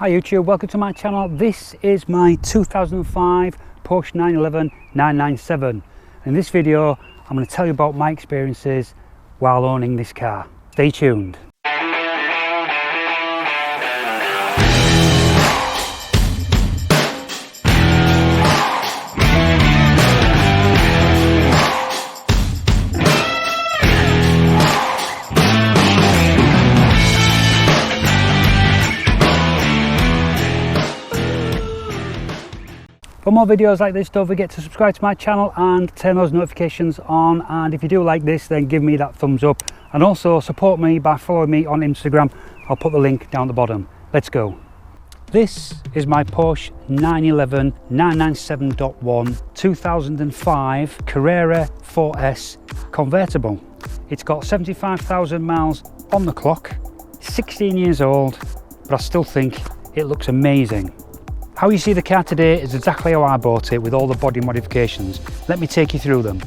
Hi YouTube, welcome to my channel. This is my 2005 Porsche 911 997. In this video I'm going to tell you about my experiences while owning this car. Stay tuned. For more videos like this, don't forget to subscribe to my channel and turn those notifications on. And if you do like this, then give me that thumbs up. And also support me by following me on Instagram. I'll put the link down the bottom. Let's go. This is my Porsche 911 997.1 2005 Carrera 4S convertible. It's got 75,000 miles on the clock, 16 years old, but I still think it looks amazing. How you see the car today is exactly how I bought it, with all the body modifications. Let me take you through them.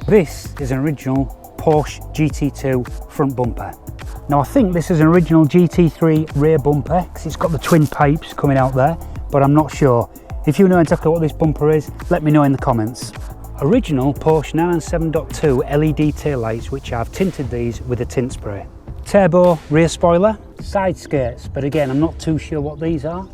This is an original Porsche GT2 front bumper. Now I think this is an original GT3 rear bumper because it's got the twin pipes coming out there, but I'm not sure. If you know exactly what this bumper is, let me know in the comments. Original Porsche 997.2 LED taillights, which I've tinted these with a tint spray. Turbo rear spoiler, side skirts, but again I'm not too sure what these are.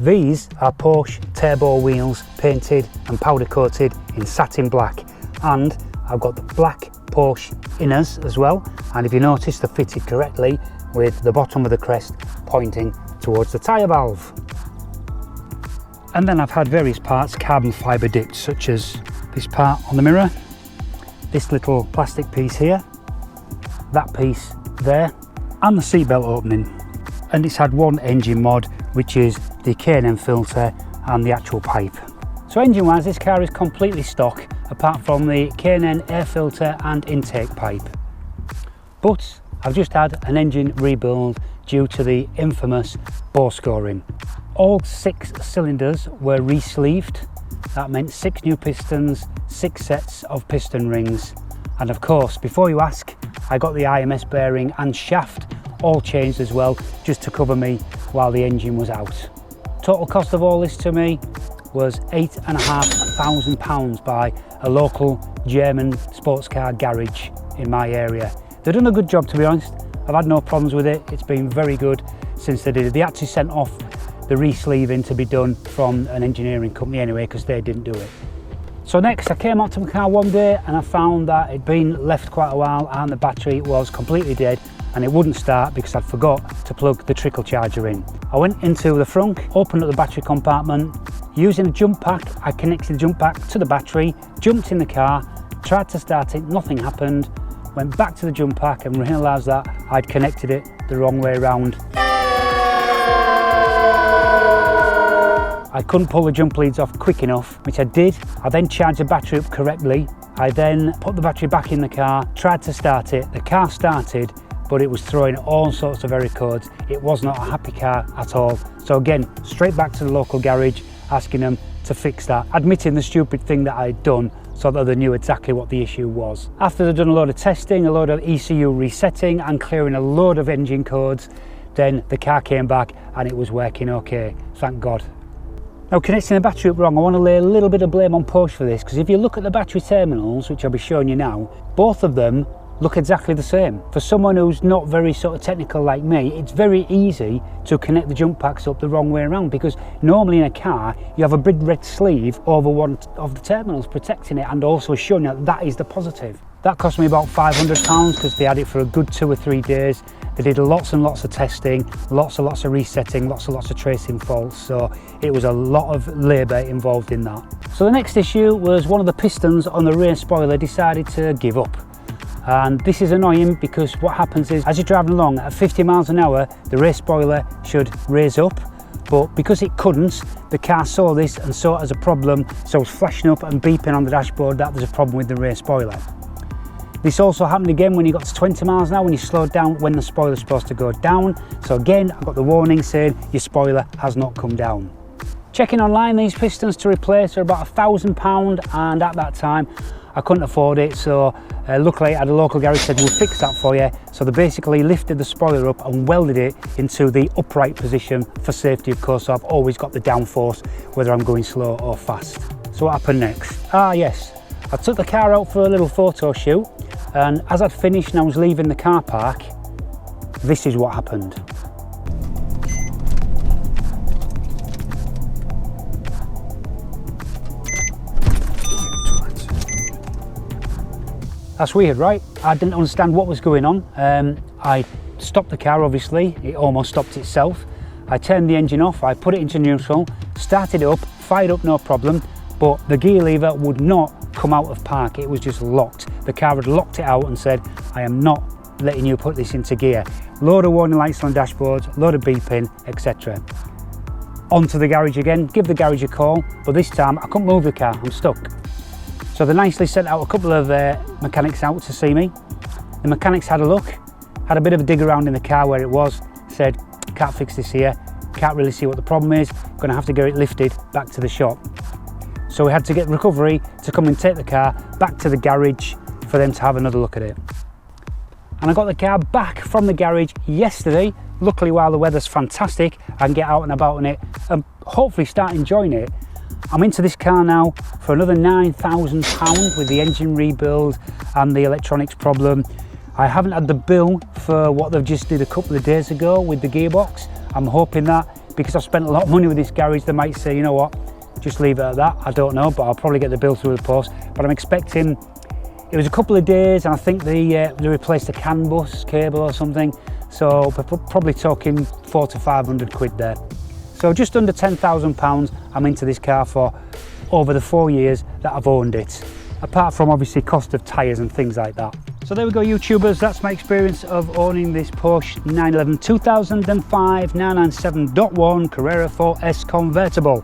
These are Porsche turbo wheels, painted and powder coated in satin black, and I've got the black Porsche inners as well, and if you notice they're fitted correctly with the bottom of the crest pointing towards the tyre valve. And then I've had various parts carbon fibre dipped, such as this part on the mirror, this little plastic piece here, that piece there, and the seatbelt opening. And it's had one engine mod, which is the K&N filter and the actual pipe. So engine wise, this car is completely stock apart from the K&N air filter and intake pipe. But I've just had an engine rebuild due to the infamous bose scoring. All 6 cylinders were re-sleeved. That meant 6 new pistons, 6 sets of piston rings, and of course, before you ask, I got the IMS bearing and shaft all changed as well, just to cover me while the engine was out. Total cost of all this to me was £8,500 by a local German sports car garage in my area. They've done a good job, to be honest. I've had no problems with it. It's been very good since they did it. They actually sent off the re-sleeving to be done from an engineering company anyway, because they didn't do it. So next, I came out to my car one day and I found that it'd been left quite a while and the battery was completely dead, and it wouldn't start because I'd forgot to plug the trickle charger in. I went into the frunk, opened up the battery compartment. Using a jump pack, I connected the jump pack to the battery, jumped in the car, tried to start it, nothing happened. Went back to the jump pack and realised that I'd connected it the wrong way around. I couldn't pull the jump leads off quick enough, which I did. I then charged the battery up correctly. I then put the battery back in the car, tried to start it. The car started, but it was throwing all sorts of error codes. It was not a happy car at all. So again, straight back to the local garage, asking them to fix that, admitting the stupid thing that I had done so that they knew exactly what the issue was. After they'd done a load of testing, a load of ECU resetting and clearing a load of engine codes, then the car came back and it was working okay, thank God. Now, connecting the battery up wrong, I want to lay a little bit of blame on Porsche for this, because if you look at the battery terminals, which I'll be showing you now, both of them look exactly the same. For someone who's not very sort of technical like me, it's very easy to connect the jump packs up the wrong way around, because normally in a car you have a big red sleeve over one of the terminals protecting it and also showing you that is the positive. That cost me about £500 because they had it for a good 2 or 3 days. They did lots and lots of testing, lots and lots of resetting, lots and lots of tracing faults, so it was a lot of labour involved in that. So the next issue was one of the pistons on the rear spoiler decided to give up. And this is annoying because what happens is, as you're driving along at 50 miles an hour, the rear spoiler should raise up, but because it couldn't, the car saw this and saw it as a problem, so it was flashing up and beeping on the dashboard that there's a problem with the rear spoiler. This also happened again when you got to 20 miles an hour when you slowed down when the spoiler's supposed to go down. So again, I got the warning saying your spoiler has not come down. Checking online, these pistons to replace are about £1,000, and at that time I couldn't afford it, so luckily I had a local garage said we'll fix that for you. So they basically lifted the spoiler up and welded it into the upright position for safety, of course, so I've always got the downforce whether I'm going slow or fast. So what happened next? Yes, I took the car out for a little photo shoot, and as I'd finished and I was leaving the car park, this is what happened. That's weird, right? I didn't understand what was going on. I stopped the car, obviously. It almost stopped itself. I turned the engine off, I put it into neutral, started it up, fired up, no problem, but the gear lever would not come out of park. It was just locked. The car had locked it out and said, I am not letting you put this into gear. Load of warning lights on dashboards, load of beeping, etc. Onto the garage again, give the garage a call, but this time I couldn't move the car, I'm stuck. So they nicely sent out a couple of mechanics out to see me. The mechanics had a look, had a bit of a dig around in the car where it was, said, can't fix this here, can't really see what the problem is, gonna have to get it lifted back to the shop. So we had to get recovery to come and take the car back to the garage for them to have another look at it. And I got the car back from the garage yesterday. Luckily, while the weather's fantastic, I can get out and about in it and hopefully start enjoying it. I'm into this car now for another £9,000 with the engine rebuild and the electronics problem. I haven't had the bill for what they've just did a couple of days ago with the gearbox. I'm hoping that because I've spent a lot of money with this garage, they might say, you know what, just leave it at that. I don't know, but I'll probably get the bill through the post. But I'm expecting, it was a couple of days and I think they replaced the CAN bus cable or something. So we're probably talking 400 to 500 quid there. So just under £10,000 I'm into this car for over the 4 years that I've owned it. Apart from obviously cost of tyres and things like that. So there we go, YouTubers, that's my experience of owning this Porsche 911 2005 997.1 Carrera 4S convertible.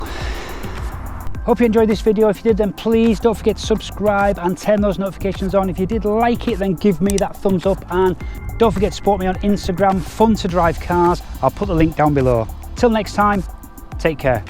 Hope you enjoyed this video. If you did, then please don't forget to subscribe and turn those notifications on. If you did like it, then give me that thumbs up, and don't forget to support me on Instagram, Fun to Drive Cars. I'll put the link down below. Till next time, take care.